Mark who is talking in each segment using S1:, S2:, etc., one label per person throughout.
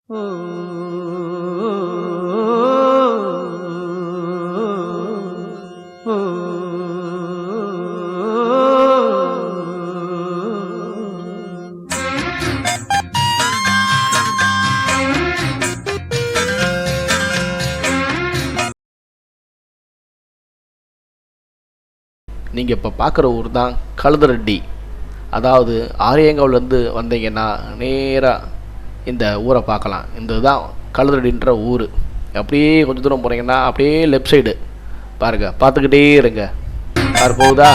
S1: நீங்கள் இப்போ பார்க்குற ஊர் தான் கழுதரெட்டி. அதாவது ஆரியங்காவிலேருந்து வந்தீங்கன்னா நேராக இந்த ஊரை பார்க்கலாம். இந்த தான் கழுதரெட்டின்ற ஊர். அப்படியே கொஞ்சம் தூரம் போனீங்கன்னா அப்படியே லெஃப்ட் சைடு பாருங்கள், பார்த்துக்கிட்டே இருங்க. யார் போகுதா?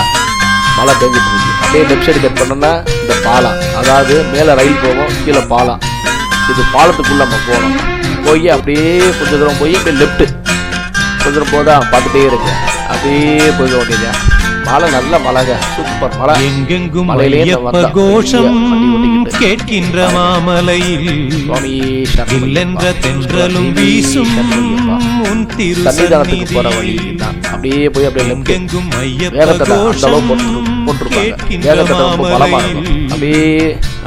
S1: மழை பெஞ்சிட்டு இருக்கு. அப்படியே லெஃப்ட் சைடு கட் பண்ணோன்னா இந்த பாலம், அதாவது மேலே ரயில் போகும், கீழே பாலம். இது பாலத்துக்குள்ளே நம்ம போகணும். போய் அப்படியே கொஞ்சம் தூரம் போய் அப்படியே லெஃப்ட்டு கொஞ்சம் தூரம் போதா, பார்த்துட்டே இருங்க. அப்படியே போய் வேண்டியதா. மழை நல்ல மழைங்க, சூப்பர் மழை.
S2: எங்கெங்கும் ஐயப்ப கோஷம் கேட்கின்ற மாமலையில் இல்லென்ற தென்றலும் வீசும் உன்
S1: சன்னிதானத்துக்கு போற வழி தான். அப்படியே போய் அப்படியே
S2: எங்கெங்கும் ஐயப்ப கோஷம் கேட்கின்ற மாமலையில்
S1: அப்படியே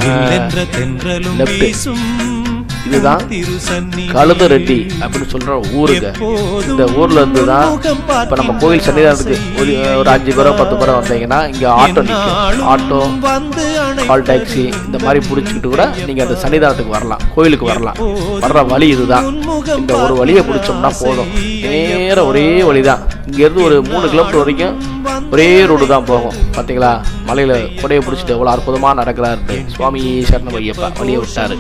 S2: இல்லென்ற தென்றலும் வீசும்.
S1: இதுதான் கழுதரெட்டி அப்படின்னு சொல்ற ஊருங்க. இந்த ஊர்ல இருந்து தான் இப்ப நம்ம கோயில் சன்னிதானத்துக்கு ஒரு 5 பேரோ 10 பேரோ வந்தீங்கன்னா இங்க ஆட்டோ நிற்கும். ஆட்டோ, கால் டாக்ஸி இந்த மாதிரி பிடிச்சிக்கிட்டு கூட நீங்க அந்த சன்னிதானத்துக்கு வரலாம், கோயிலுக்கு வரலாம். வர்ற வழி இதுதான். இந்த ஒரு வழியை பிடிச்சோம்னா போதும், நேர ஒரே வழிதான். இங்க இருந்து ஒரு 3 கிலோமீட்டர் வரைக்கும் ஒரே ரோடு தான் போகும். பாத்தீங்களா, மலையில கொடையை பிடிச்சிட்டு எவ்வளவு அற்புதமா நடக்கிறாரு சுவாமி சரணம் ஐயப்பா. வழியை விட்டாரு.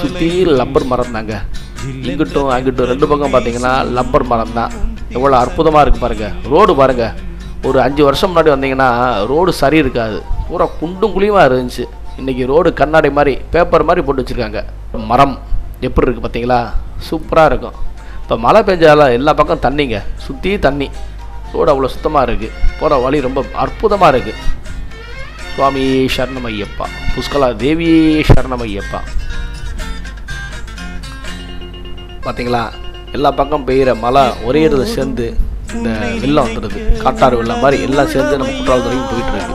S1: சுற்றி லப்பர் மரம் தாங்க. இங்கிட்டும் அங்கிட்டும் 2 பக்கம் பார்த்தீங்கன்னா லப்பர் மரம் தான். எவ்வளோ அற்புதமாக இருக்குது பாருங்கள். ரோடு பாருங்கள். ஒரு 5 வருஷம் முன்னாடி வந்தீங்கன்னா ரோடு சரி இருக்காது, பூரா குண்டும் குழியுமாக இருந்துச்சு. இன்றைக்கி ரோடு கண்ணாடி மாதிரி, பேப்பர் மாதிரி போட்டு வச்சுருக்காங்க. மரம் எப்படி இருக்குது பார்த்தீங்களா, சூப்பராக இருக்கும். இப்போ மழை பெஞ்சாலும் எல்லா பக்கம் தண்ணிங்க, சுற்றி தண்ணி. ரோடு அவ்வளோ சுத்தமாக இருக்குது. போகிற வழி ரொம்ப அற்புதமாக இருக்குது. சுவாமி சரணம் ஐயப்பா, புஷ்கலா தேவி சரணம் ஐயப்பா. பார்த்தீங்களா, எல்லா பக்கம் பெய்கிற மழை ஒரே இடத்துல சேர்ந்து இந்த வெள்ளம் வந்துடுது. காட்டாறு வெள்ளம் மாதிரி எல்லாம் சேர்ந்து நம்ம குற்றாலம் வரைக்கும் போயிட்டு இருக்கு.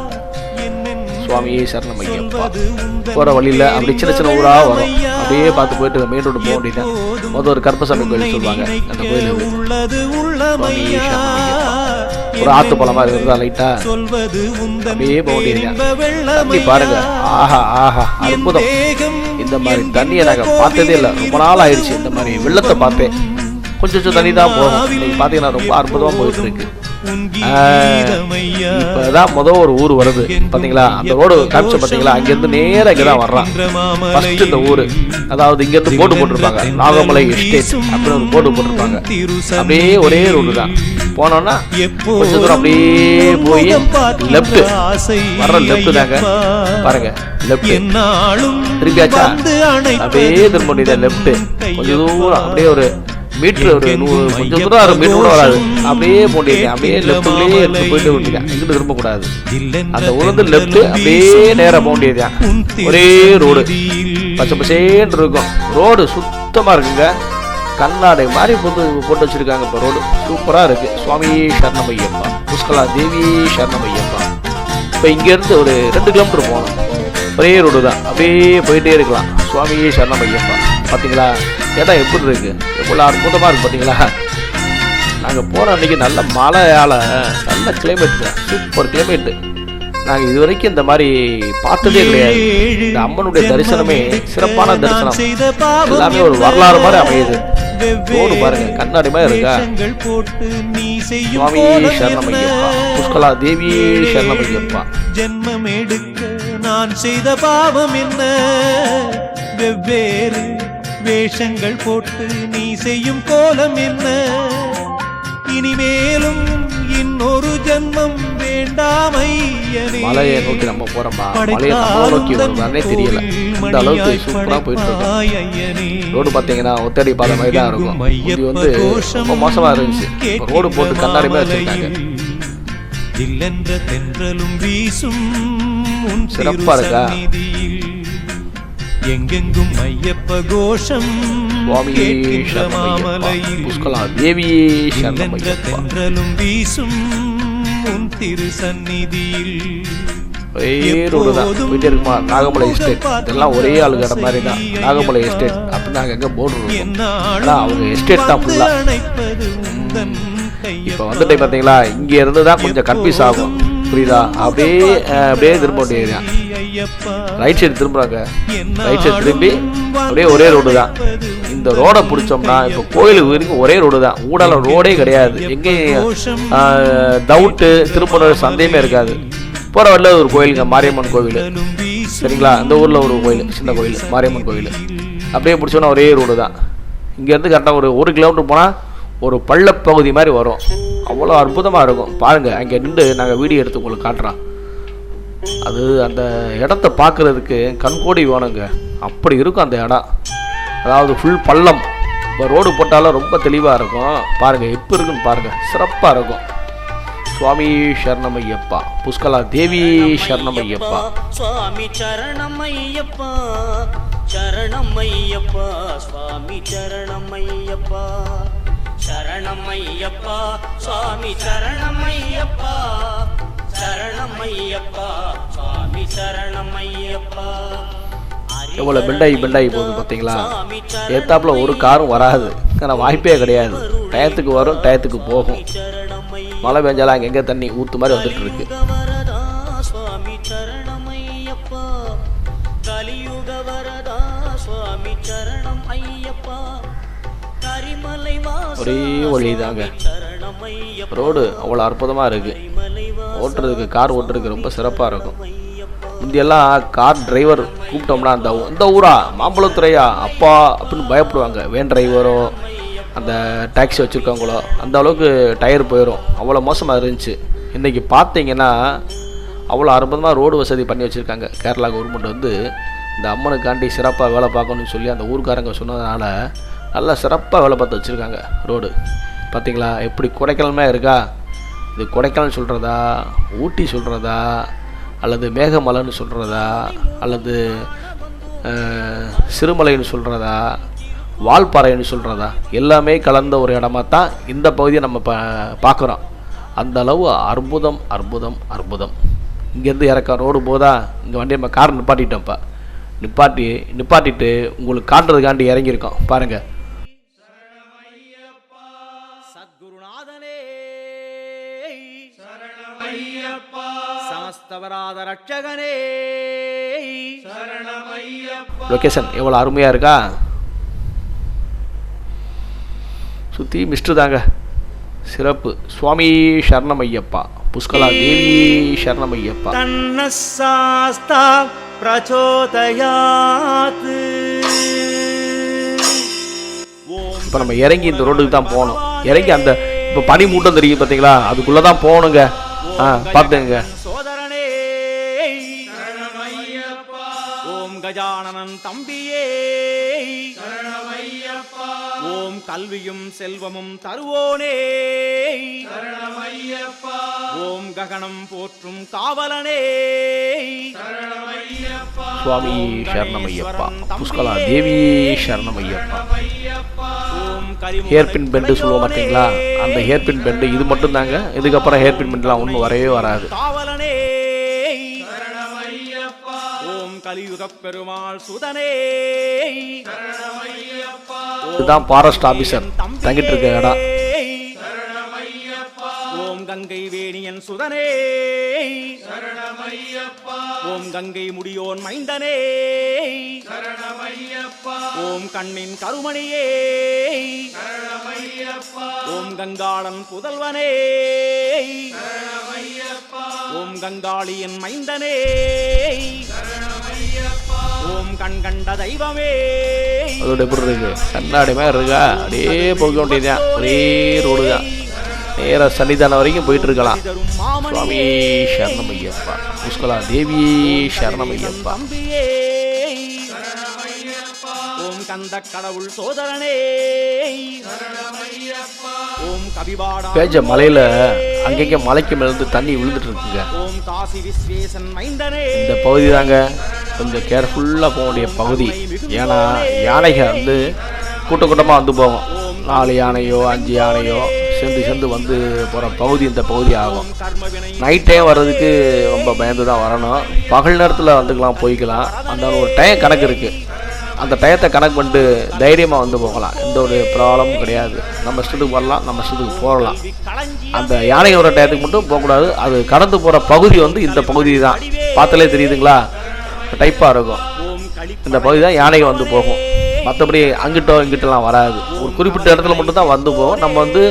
S1: சுவாமி சரணம் ஐயப்பா. போகிற வழியில் அப்படி சின்ன சின்ன ஊராக வரும். அப்படியே பார்த்து போயிட்டு மெயின் ரோடு போக வேண்டியதான். முதல் ஒரு கருப்பசாமி கோயில் சொல்லுவாங்க. அந்த கோயில் சுவாமி சரணம் ஐயப்பா. ஒரு ஆத்து பழமா இருக்கிறதா லைட்டா அப்படியே போக வேண்டியது. தண்ணி பாருங்க, ஆஹா ஆஹா அற்புதம். இந்த மாதிரி தண்ணியை நாங்க பார்த்ததே இல்லை, ரொம்ப நாள் ஆயிடுச்சு இந்த மாதிரி வெள்ளத்தை பார்த்தேன். கொஞ்சம் தண்ணி தான் போகும். பாத்தீங்கன்னா ரொம்ப அற்புதமா போயிட்டு இருக்கு. இப்பதான் ஒரு ஊர் வருது பாத்தீங்களா, அந்த ரோடு காமிச்ச பாத்தீங்களா, அங்க இருந்து நேரா இங்கதான் வர்றான். ஃபர்ஸ்ட் இந்த ஊரு, அதாவது இங்க இருந்து போர்டு போட்டிருப்பாங்க, நாகமலை எஸ்டேட் அப்படின்னு ஒரு போர்டு போட்டிருப்பாங்க. அப்படியே ஒரே ரோடு தான். போனோம்னா கொஞ்சம் தூரம் அப்படியே போய் லெப்ட் வர்ற லெப்ட் தாங்க. பாருங்க லெப்ட் திரும்பியாச்சா, அப்படியே திரும்ப வேண்டியது லெப்ட். கொஞ்சம் தூரம் அப்படியே ஒரு மீட்டர், ஒரு கொஞ்சம் தூரம் 1 மீட்டர் கூட வராது. அப்படியே போட்டிருக்கேன். அப்படியே லெப்ட்லயே எடுத்து போயிட்டு விட்டுருக்கேன். இங்கிட்டு திரும்ப கூடாது. அந்த ஊர்ந்து லெப்ட் அப்படியே நேரா போண்டியதான். ஒரே ரோடு பச்சை பசேன்னு இருக்கும். ரோடு சுத்தமா இருக்குங்க, கண்ணாடி மாதிரி போட்டு வச்சிருக்காங்க. இப்போ ரோடு சூப்பரா இருக்கு. சுவாமி சரணம் ஐயப்பா, புஷ்கலா தேவி சரணம் ஐயப்பா. இப்போ இங்கேருந்து ஒரு 2 கிலோமீட்டர் போகணும். ஒரே ரோடு தான், அப்படியே போயிட்டே இருக்கலாம். சுவாமி சரணம் ஐயப்பா. பார்த்தீங்களா இடம் எப்படி இருக்கு, எவ்வளோ அற்புதமாக இருக்குது பார்த்தீங்களா. நாங்கள் போன அன்றைக்கி நல்ல மழையால் நல்ல கிளைமேட்டுங்க, சூப்பர் கிளைமேட்டு. நாங்கள் இது வரைக்கும் இந்த மாதிரி பார்த்ததே கிடையாது. இந்த அம்மனுடைய தரிசனமே சிறப்பான தரிசனம். எல்லாமே ஒரு வரலாறு மாதிரி அமையுது. ரோடு பாருங்க, கண்ணாடி மாதிரி இருக்கா. சுவாமி சரணம் ஐயப்பா, புஷ்கலா தேவி சரணம் ஐயப்பா.
S2: ஜென்மம் எடுக்க நான் செய்த பாவம் என்ன, வெவ்வேறு வேஷங்கள் போட்டு நீ செய்யும் கோலம் என்ன, இனிமேலும் இன்னொரு ஜென்மம் வேண்டாமையனே.
S1: மலையை நோக்கி நம்ம போறோமா, மலையை நம்ம நோக்கி வருவானே தெரியல. இந்த அளவுக்கு சூப்பரா போயிட்டு இருக்கோம். ரோடு பாத்தீங்கன்னா ஒத்தடி பாதை மாதிரி தான் இருக்கும். இது வந்து ரொம்ப மோசமா இருந்துச்சு. ரோடு போட்டு கண்ணாடி மாதிரி வச்சிருக்காங்க. சிறப்பா இருக்கா.
S2: எங்கெங்கும் ஐயப்ப கோஷம் கேட்கின்ற மாமலையில்
S1: புஷ்கலா தேவி சரணம் ஐயப்பா.
S2: தென்றலும் வீசும் உன் திரு சந்நிதியில்.
S1: ஒரே ரோடு தான் போயிட்டே இருக்குமா. நாகமலை எஸ்டேட் இதெல்லாம் ஒரே ஆளுக்கு இடம் மாதிரி தான். நாகமலை எஸ்டேட் அப்படின்னு நாங்கள் எங்கே போர்டு இருக்கோம், ஆனால் அவங்க எஸ்டேட் தான் ஃபுல்லாக. இப்போ வந்துட்டு பார்த்தீங்களா, இங்கே இருந்து தான் கொஞ்சம் கன்ஃபியூஸ் ஆகும், புரியுதா? அப்படியே அப்படியே திரும்ப வேண்டியது. ரைட் சைடு திரும்புறாங்க, ரைட் சைடு திரும்பி அப்படியே ஒரே ரோடு தான். இந்த ரோடை பிடிச்சோம்னா இப்போ கோயிலுக்கு வரைக்கும் ஒரே ரோடு தான், ஊடால ரோடே கிடையாது. எங்கேயும் டவுட்டு திரும்ப சந்தேகமே இருக்காது. போகிற வழியில் ஒரு கோயிலுங்க, மாரியம்மன் கோவில், சரிங்களா? இந்த ஊரில் ஒரு கோயில், சின்ன கோயில், மாரியம்மன் கோயில். அப்படியே பிடிச்சோன்னா ஒரே ரோடு தான். இங்கேருந்து கரெக்டாக ஒரு கிலோமீட்டர் போனால் ஒரு பள்ளப்பகுதி மாதிரி வரும். அவ்வளோ அற்புதமாக இருக்கும் பாருங்கள். அங்கே நின்று நாங்கள் வீடியோ எடுத்து உங்களுக்கு காட்டுறோம். அது அந்த இடத்த பார்க்குறதுக்கு கண்கோடி வேணுங்க, அப்படி இருக்கும் அந்த இடம். அதாவது ஃபுல் பள்ளம். இப்போ ரோடு போட்டாலும் ரொம்ப தெளிவாக இருக்கும். பாருங்கள் எப்போ இருக்குன்னு பாருங்கள், சிறப்பாக இருக்கும். சுவாமி சரணமையப்பா, புஷ்கலா தேவி சரணமையப்பா.
S3: சுவாமி சரணமையப்பா, சரணமையப்பா, சுவாமி சரணமையப்பா, சரணமையப்பா, சுவாமி சரணமையப்பா, சரணமையப்பா, சுவாமி சரணமையப்பா.
S1: எவ்வளோ பெண்டாகி போகுது பார்த்தீங்களா? ஏத்தாப்புல ஒரு காரும் வராது, ஆனால் வாய்ப்பே கிடையாது. டயத்துக்கு வரும், டயத்துக்கு போகும். மழை பெஞ்சாலும் அங்கே எங்கே தண்ணி ஊற்று மாதிரி வந்துட்டு இருக்கு.
S3: சுவாமி சரணமையப்பா, கலியுக வரதா சுவாமி சரணம் ஐயப்பா, கரிமலை
S1: ஒரே வழி தாங்க. ரோடு அவ்வளோ அற்புதமாக இருக்குது. ஓட்டுறதுக்கு, கார் ஓட்டுறதுக்கு ரொம்ப சிறப்பாக இருக்கும். முந்தியெல்லாம் கார் டிரைவர் கூப்பிட்டோம்னா அந்த ஊரா, மாம்பழத்துறையா அப்பா அப்படின்னு பயப்படுவாங்க. வேன் டிரைவரோ அந்த டாக்ஸி வச்சுருக்கவங்களோ அந்த அளவுக்கு டயர் போயிடும், அவ்வளோ மோசமாக இருந்துச்சு. இன்றைக்கி பார்த்தீங்கன்னா அவ்வளோ அற்புதமாக ரோடு வசதி பண்ணி வச்சுருக்காங்க. கேரளா கவர்மெண்ட் வந்து இந்த அம்மனுக்காண்டி சிறப்பாக வேலை பார்க்கணும்னு சொல்லி அந்த ஊருக்காரங்க சொன்னதுனால நல்லா சிறப்பாக வேலை பார்த்து வச்சுருக்காங்க. ரோடு பார்த்திங்களா எப்படி கொடைக்கானல்மே இருக்கா? இது கொடைக்கானல் சொல்கிறதா, ஊட்டி சொல்கிறதா, அல்லது மேகமலைன்னு சொல்கிறதா, அல்லது சிறுமலைன்னு சொல்கிறதா, வால்பாறைன்னு சொல்கிறதா, எல்லாமே கலந்த ஒரு இடமா தான் இந்த பகுதியை நம்ம பார்க்குறோம். அந்த அளவு அற்புதம் அற்புதம் அற்புதம். இங்கேருந்து இறக்க ரோடு போதா, இங்கே வண்டி நம்ம கார் நிப்பாட்டிட்டோம்ப்பா. நிப்பாட்டிட்டு உங்களுக்கு காட்டுறதுக்காண்டி இறங்கியிருக்கோம் பாருங்கள்.
S3: சத்குருநாதனே சரணமையப்பா, சமஸ்தவராத ரட்சகனே சரணமையப்பா.
S1: லொகேஷன் எவ்வளோ அருமையாக இருக்கா? சுற்றி மிஸ்ட்ரு தாங்க, சிறப்பு. சுவாமி சரணமையப்பா, புஷ்கலா தேவி சரணமையப்பா.
S3: தன்னசாஸ்தா பிரச்சோதயாத்.
S1: இப்போ நம்ம இறங்கி இந்த ரோடுக்கு தான் போகணும். இறங்கி அந்த இப்போ பனி மூட்டம் தெரியும் பார்த்தீங்களா, அதுக்குள்ளே தான் போகணுங்க. பார்த்துங்க.
S3: சோதரனே சரணமையப்பா, ஓம் கஜானனன் தம்பியே சரணமையப்பா, ஓம் கல்வியும் செல்வமும் தருவோனே சரணமையப்பா, ஓம் ககனம் போற்றும் காவலனே சரணமையப்பா,
S1: சுவாமி சரணமையப்பா, புஷ்கலா தேவி சரணமையப்பா. ஹேர்பின் பெண்டு சொல்லுவோம் பார்த்தீங்களா, அந்த ஹேர்பின் பெண்டு இது மட்டும் தாங்க. இதுக்கப்புறம் ஹேர்பின் பெண்டுலாம் ஒன்றும் வரவே வராது.
S3: காவலனே சரணமையப்பா, ஓம் கலியுக பெருமாள் சுதனே சரணமையப்பா,
S1: இதுதான் ஃபாரஸ்ட் ஆபீசர் தங்கிட்டு இருக்க இடம்.
S3: சரணமையப்பா, ஓம் கங்கை வேணியன் சுதனே சரணமையப்பா, ஓம் கங்கை முடியோன் மைந்தனே சரணமையப்பா, ஓம் கண்ணின் கருமணியே சரணமையப்பா, ஓம் கங்காளன் புதல்வனே சரணமையப்பா, ஓம் கங்காளியின் மைந்தனே சரணமையப்பா, ஓம் கண் கண்ட தெய்வமே.
S1: அதோட எப்படி இருக்கு? கண்ணாடி மாதிரி இருக்கா? அப்படியே போக வேண்டியதுதான், ஒரே ரோடு தான். நேராக சன்னிதானம் வரைக்கும் போயிட்டு இருக்கலாம். சுவாமி சரணமையப்பா, புஷ்கலா தேவி சரணமையப்பா.
S3: ஓம் கந்த கடவுள் சோதரனே சரணமையப்பா, ஓம் கவிபாடா
S1: பேஜ மலையில் அங்கங்கே மலைக்கு மேலேருந்து தண்ணி விழுந்துட்டு இருக்குங்க.
S3: ஓம் காசி விஸ்வேசன் மைந்தனே.
S1: இந்த பகுதி தாங்க கொஞ்சம் கேர்ஃபுல்லாக போக வேண்டிய பகுதி. ஏன்னா யானைகள் வந்து கூட்டமாக வந்து போகும். 4 யானையோ 5 யானையோ சேர்ந்து வந்து போகிற பகுதி இந்த பகுதி ஆகும்.
S3: கர்மவினை
S1: நைட் டைம் வர்றதுக்கு ரொம்ப பயந்து தான் வரணும். பகல் நேரத்தில் வந்துக்கலாம், போய்க்கலாம். அந்த ஒரு டைம் கணக்கு இருக்குது. அந்த டயத்தை கணக்கு பண்ணிட்டு தைரியமாக வந்து போகலாம். எந்த ஒரு ப்ராப்ளமும் கிடையாது. நம்ம இஷ்டத்துக்கு வரலாம், நம்ம இஷ்டத்துக்கு போகலாம். அந்த யானை வர டயத்துக்கு மட்டும் போகக்கூடாது. அது கடந்து போகிற பகுதி வந்து இந்த பகுதி தான். பார்த்தாலே தெரியுதுங்களா, டைப்பாக இருக்கும். இந்த பகுதி தான் யானை வந்து போகும். மற்றபடி அங்கிட்டோ இங்கிட்டலாம் வராது. ஒரு குறிப்பிட்ட இடத்துல மட்டும் தான் வந்து போகும். நம்ம வந்து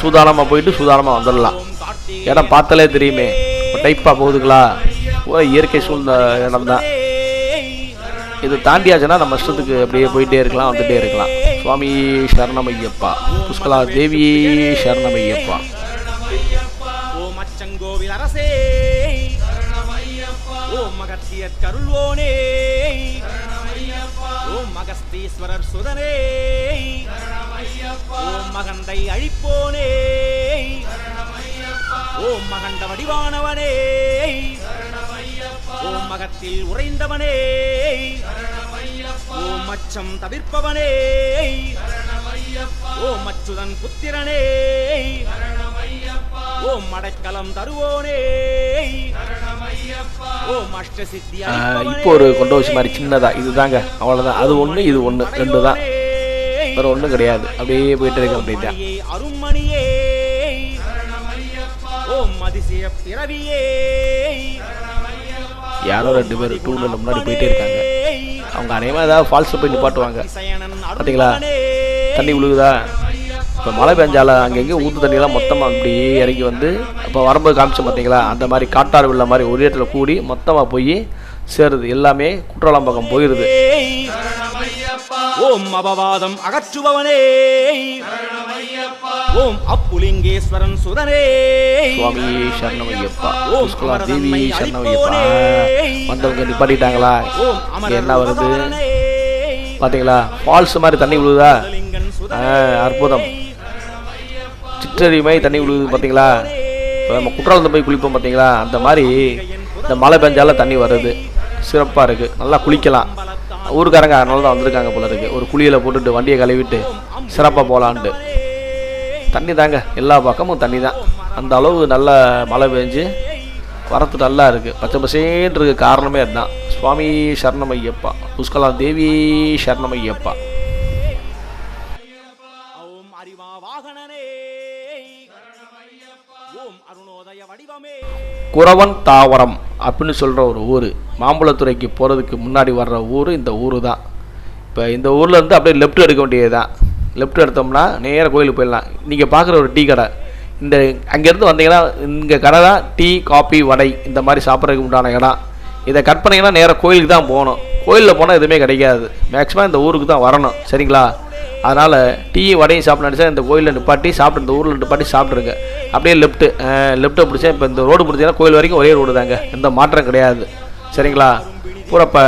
S1: சூதானமாக போயிட்டு சூதானமாக வந்துடலாம். இடம் பார்த்தாலே தெரியுமே, டைப்பாக போகுதுங்களா. இயற்கை சூழ்ந்த இடம் தான். இது தாண்டியாச்சுன்னா நம்ம இஷ்டத்துக்கு அப்படியே போயிட்டே இருக்கலாம், வந்துட்டே இருக்கலாம். சுவாமி சரணமையப்பா, புஷ்கலா தேவி சரணமையப்பா.
S3: ஓம் அச்சங்கோவில் அரசே, ஓம் மகத்தியற் கருள்வோனே, ஓம் மகஸ்தீஸ்வரர் சுதனே, ஓம் மகந்தை அழிப்போனே, ஓம் மகண்ட வடிவானவனே, ஓம் மகத்தில் உறைந்தவனே, ஓம் அச்சம் தவிர்ப்பவனே, ஓம் அச்சுதன் புத்திரனே, ஓம் அடைக்கலம் தருவோனே, ஓம் அஷ்டசித்தி
S1: இப்போ ஒரு கொண்டு வச்சு மாதிரி சின்னதா இதுதாங்க, அவ்வளோதான். அது ஒன்று இது ஒன்று, ரெண்டு தான், வேற ஒன்றும் கிடையாது. அப்படியே போயிட்டு இருக்க அப்படின்ட்டான்.
S3: அருண்மணியே, ஓம் அதிசய பிறவியே,
S1: யாரோ 2 பேர் டூவில் முன்னாடி போயிட்டே இருக்காங்க. அவங்க அநேகமாக ஏதாவது ஃபால்ஸில் போய் நிப்பாட்டுவாங்க. பார்த்தீங்களா, தண்ணி விழுகுதா. இப்போ மழை பெஞ்சால அங்கங்கே ஊற்று தண்ணியெல்லாம் மொத்தமாக அப்படியே இறங்கி வந்து இப்போ வரும்போது காமிச்சோம் பார்த்தீங்களா, அந்த மாதிரி காட்டாறு வெள்ள மாதிரி ஒரு இடத்துல கூடி மொத்தமாக போய் சேருது. எல்லாமே குற்றாலம் பக்கம் போயிடுது.
S3: ஓம் அபவாதம் அகற்றுபவனே, ஓம் அப்புலிங்கேஸ்வரன் சுதனே,
S1: சுவாமி சரணமையப்பா, புஷ்கலா தேவி சரணமையப்பா. வந்தவங்க நிப்பாட்டிட்டாங்களா, என்ன வருது பார்த்தீங்களா, ஃபால்ஸ் மாதிரி தண்ணி விழுகுதா. அற்புதம், சிற்றறி மாதிரி தண்ணி விழுகுது பார்த்தீங்களா. இப்போ நம்ம குற்றாலத்தில் போய் குளிப்போம் பார்த்தீங்களா, அந்த மாதிரி இந்த மழை பெஞ்சால தண்ணி வருது. சிறப்பாக இருக்குது, நல்லா குளிக்கலாம். ஊருக்காரங்க அதனால தான் வந்திருக்காங்க போல இருக்குது. ஒரு குளியலை போட்டுட்டு வண்டியை கழுவிட்டு சிறப்பாக போகலான்ட்டு. தண்ணி தாங்க, எல்லா பக்கமும் தண்ணி தான். அந்த அளவு நல்ல மழை பெஞ்சு வரத்து நல்லா இருக்குது, பச்சை பசேன்னு இருக்குது. காரணமே அதுதான். சுவாமி சரணமையப்பா, புஷ்கலா தேவி சரணமையப்பா.
S3: ஓம் அறிவா வாகனனே, ஓம் அருணோதய வடிவமே.
S1: குறவன் தாவரம் அப்படின்னு சொல்கிற ஒரு ஊர், மாம்பழத்துறைக்கு போகிறதுக்கு முன்னாடி வர்ற ஊர் இந்த ஊர் தான். இப்போ இந்த ஊரில் இருந்து அப்படியே லெஃப்ட் எடுக்க வேண்டியது தான். லெஃப்ட் எடுத்தோம்னா நேராக கோயிலுக்கு போயிடலாம். நீங்கள் பார்க்குற ஒரு டீ கடை, இந்த அங்கேருந்து வந்தீங்கன்னா இங்கே கடை தான் டீ காபி வடை இந்த மாதிரி சாப்பிட்றதுக்கு உண்டான இடம். இதை கட் பண்ணிங்கன்னா நேராக கோயிலுக்கு தான் போகணும். கோயிலில் போனால் எதுவுமே கிடைக்காது. மேக்ஸிமம் இந்த ஊருக்கு தான் வரணும், சரிங்களா. அதனால் டீ வடையும் சாப்பிட நினச்சா இந்த கோயிலில் நிப்பாட்டி சாப்பிட்டு, இந்த ஊரில் நிப்பாட்டி சாப்பிட்ருங்க. அப்படியே லெஃப்ட்டை பிடிச்சா இப்போ இந்த ரோடு பிடிச்சிங்கன்னா கோயில் வரைக்கும் ஒரே ரோடு தாங்க, எந்த மாற்றம் கிடையாது, சரிங்களா. பூரா இப்போ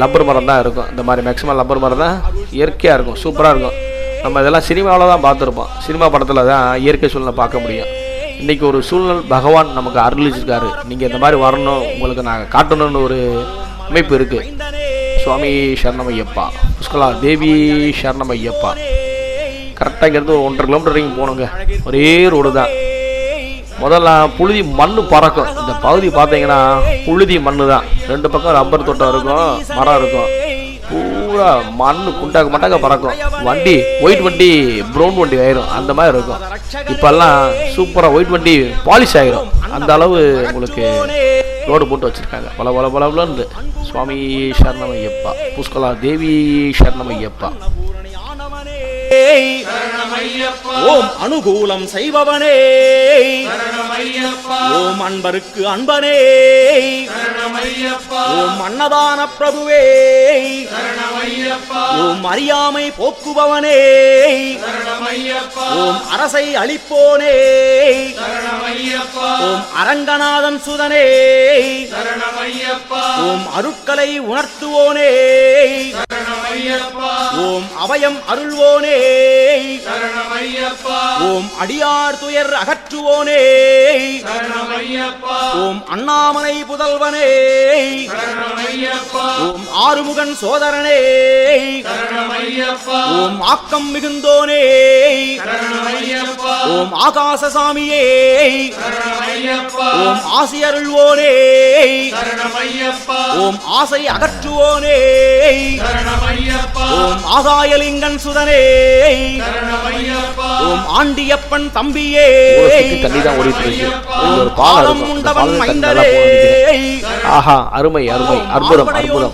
S1: லப்பர் மரம் தான் இருக்கும். இந்த மாதிரி மேக்ஸிமம் லப்பர் மரம் தான் இயற்கையாக இருக்கும், சூப்பராக இருக்கும். நம்ம இதெல்லாம் சினிமாவில் தான் பார்த்துருப்போம். சினிமா படத்தில் தான் இயற்கை சூழ்நிலை பார்க்க முடியும். இன்றைக்கி ஒரு சூழ்நிலை பகவான் நமக்கு அருளிச்சிருக்காரு. நீங்கள் இந்த மாதிரி வரணும், உங்களுக்கு நாங்கள் காட்டணும்னு ஒரு அமைப்பு இருக்குது. சுவாமி சரணமையப்பா, புஷ்கலா தேவி சரணமையப்பா. கரெக்டாக இங்கேருந்து ஒரு 1.5 கிலோமீட்டர் வரைக்கும் போகணுங்க. ஒரே ரோடு தான். முதல்ல புழுதி மண் பறக்கும். இந்த பகுதி பார்த்தீங்கன்னா புழுதி மண் தான். 2 பக்கம் ரப்பர் தோட்டம் இருக்கும், மரம் இருக்கும். பூரா மண் குண்டாக்க பறக்கும். வண்டி ஒயிட் வண்டி ப்ரௌன் வண்டி ஆயிரும், அந்த மாதிரி இருக்கும். இப்போல்லாம் சூப்பராக ஒயிட் வண்டி பாலிஷ் ஆகிரும். அந்த அளவு உங்களுக்கு ரோடு போட்டு வச்சுருக்காங்க. பலன்னு. சுவாமி சரணமையப்பா, புஷ்கலா தேவி சரணமையப்பா.
S3: ஓம் அனுகூலம் செய்பவனே, ஓம் அன்பருக்கு அன்பனே, ஓம் அன்னதான பிரபுவே, ஓம் அறியாமை போக்குபவனே, ஓம் அரசை அளிப்போனே, ஓம் அரங்கநாதன் சுதனே ஓம் அருட்களை உணர்த்துவோனே ஓம் அபயம் அருள்வோனே ஓம் அடியார் துயர் அகற்றுவோனே ஓம் அண்ணாமலை புதல்வனே ஓம் ஆறுமுகன் சோதரனே ஓம் ஆக்கம் மிகுந்தோனே ஓம் ஆகாசசாமியே ஓம் ஆசி அருள்வோனே ஓம் ஆசை அகற்றுவோனே ஓம் ஆகாயலிங்கன் சுதனே ஓம் ஆண்டியப்பன் தம்பியே
S1: தண்ணி தான் ஓடிட்டு இருக்கு. ஒரு பாலம் உண்டவன் மைந்தரே. ஆஹா, அருமை அருமை, அற்புதம் அற்புதம்.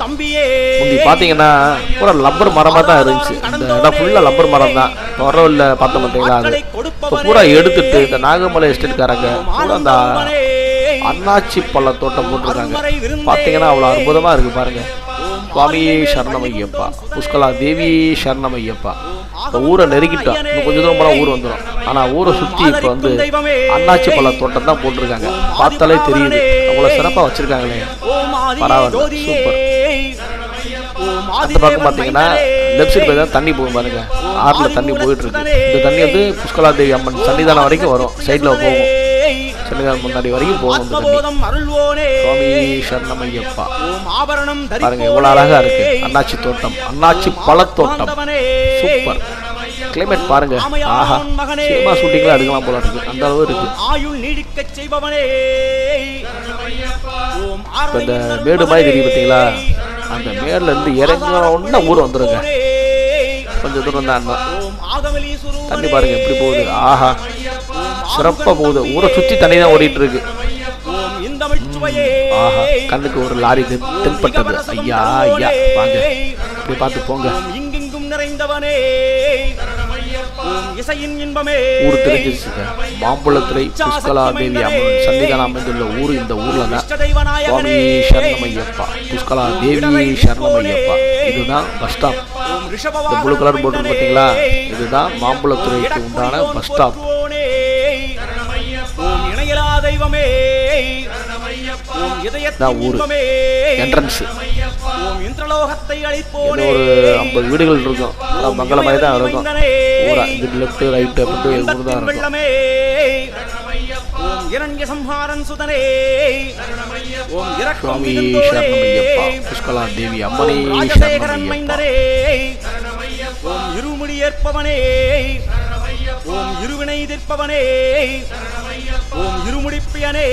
S1: முந்தி பாத்தீங்கன்னா பூரா லப்பர் மரமா தான் இருந்துச்சு. இந்த இடம் ஃபுல்லா லப்பர் மரம் தான். வரவில்ல பார்த்த மாட்டீங்களா? அது இப்போ பூரா எடுத்துட்டு இந்த நாகமலை எஸ்டேட்காரங்க பூரா அந்த அண்ணாச்சி பழ தோட்டம் போட்டிருக்காங்க. பாத்தீங்கன்னா அவ்வளவு அற்புதமா இருக்கு பாருங்க. சுவாமி சரணமையப்பா, புஷ்கலா தேவி சரணமையப்பா. இந்த ஊரை நெருங்கிட்டோம், இன்னும் கொஞ்சம் தூரம் போல ஊர் வந்துடும். ஆனா ஊரை சுத்தி இப்ப வந்து அண்ணாச்சி பழ தோட்டம் தான் போட்டிருக்காங்க. பார்த்தாலே தெரியுது அவ்வளவு சிறப்பா வச்சிருக்காங்களே. பரவாயில்ல, சூப்பர். அந்த பக்கம் பாத்தீங்கன்னா லெப்ட் சைடு போய் தான் தண்ணி போகும் பாருங்க. ஆறுல தண்ணி போயிட்டு இருக்கு. இந்த தண்ணி வந்து புஷ்கலா தேவி அம்மன் சன்னிதானம் வரைக்கும் வரும். சைட்ல போகும், சன்னிதானம் முன்னாடி வரைக்கும் போகும். சுவாமி சரணமையப்பா. பாருங்க எவ்வளவு அழகா இருக்கு. அண்ணாச்சி தோட்டம், அண்ணாச்சி பழத்தோட்டம், சூப்பர். கிளைமேட் பாருங்க. ஆஹா, சினிமா ஷூட்டிங்ல எடுக்கலாம் போல இருக்கு, அந்த அளவு இருக்கு. இந்த மேடு மாதிரி தெரியும் பார்த்தீங்களா? அந்த மேடுல இருந்து இறங்கின ஊர் வந்துருங்க. கொஞ்சம் தூரம் தான் தண்ணி பாருங்க எப்படி போகுது. ஆஹா, சிறப்பா போகுது. ஊரை சுத்தி தண்ணி தான் ஓடிட்டு இருக்கு. ஆஹா, கண்ணுக்கு ஒரு லாரி தென்பட்டது. ஐயா ஐயா, வாங்க இப்படி பார்த்து போங்க. ஊர் தெரிஞ்சிருச்சுங்க. மாம்பழத்துறை புஷ்கலா தேவி அம்மன் சன்னிதானம் அமைந்துள்ள ஊர் இந்த ஊர்ல தான். சுவாமி சரணமையப்பா, புஷ்கலா தேவி சரணமையப்பா. இதுதான் பஸ் ஸ்டாப். இந்த ப்ளூ கலர் போட்டு பார்த்தீங்களா? இதுதான் மாம்பழத்துறைக்கு உண்டான பஸ் ஸ்டாப். ஊரு என்ட்ரன்ஸ். ஒரு 50 வீடுகள் இருக்கும். மங்களமாய் தான் இருக்கும். ஊரா இது லெஃப்ட் ரைட் அப்படின்ட்டு ஊர் தான் இருக்கும். சுவாமி சரணமையப்பா, புஷ்கலா தேவி அம்மனே சரணமையப்பா.
S3: ஓம் இருமுடி ஏற்பவனே, ஓம் இருவினை தீர்ப்பவனே, ஓம் இருமுடிப்பியனே,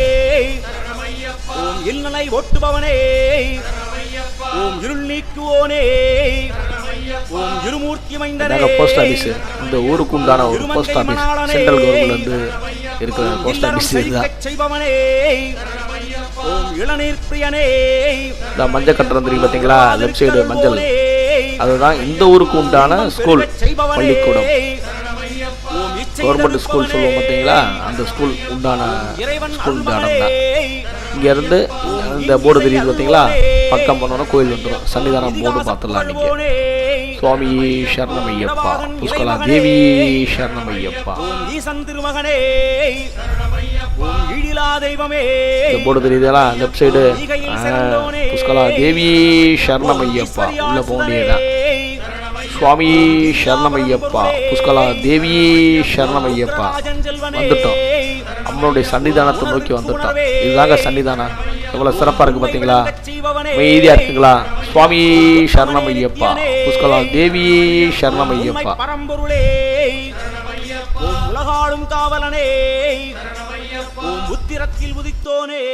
S3: ஓம் இல்லனை ஓட்டுபவனே, ஓம் இருள் நீக்குவோனே, ஓம் இருமூர்த்தி மைந்தனே.
S1: போஸ்ட் ஆபீஸ் இந்த ஊருக்கு உண்டான ஒரு போஸ்ட் ஆபீஸ். சென்ட்ரல் கவர்மெண்ட்ல இருந்து இருக்கிற போஸ்ட் ஆபீஸ்
S3: செய்பவனே, ஓம் இளநீர் பிரியனே.
S1: இந்த மஞ்சள் கட்டடம் தெரியும் பார்த்தீங்களா? லெஃப்ட் சைடு மஞ்சள், அதுதான் இந்த ஊருக்கு உண்டான ஸ்கூல், பள்ளிக்கூடம். கவர்மெண்ட் ஸ்கூல் சொல்லுவோம் பார்த்தீங்களா? அந்த ஸ்கூல் உண்டான ஸ்கூல் இந்த இடம் தான். இங்க இருந்து இந்த போர்டு தெரியுது பார்த்தீங்களா? பக்கம் போனோன்னா கோயில் வந்துடும். சன்னிதானம் போர்டு பார்த்துடலாம் நீங்க. சுவாமி சரணமையப்பா, புஷ்கலா தேவி சரணமையப்பா. இந்த போர்டு தெரியுதா? லெஃப்ட் சைடு புஷ்கலா தேவி சரணமையப்பா. உள்ள போக வேண்டியதான். சுவாமி சரணமையப்பா, புஷ்கலா தேவி சரணமையப்பா. வந்துட்டோம், அம்மனுடைய சன்னிதானத்தை நோக்கி வந்துட்டோம். இதுதாங்க சன்னிதானம். எவ்வளவு சிறப்பா இருக்கு பாத்தீங்களா? அமைதியா இருக்குங்களா? சுவாமி சரணமையப்பா, புஷ்கலா தேவி சரணமையப்பா.
S3: உலகாளும் காவலனே, உத்திரத்தில் உதித்தோனே.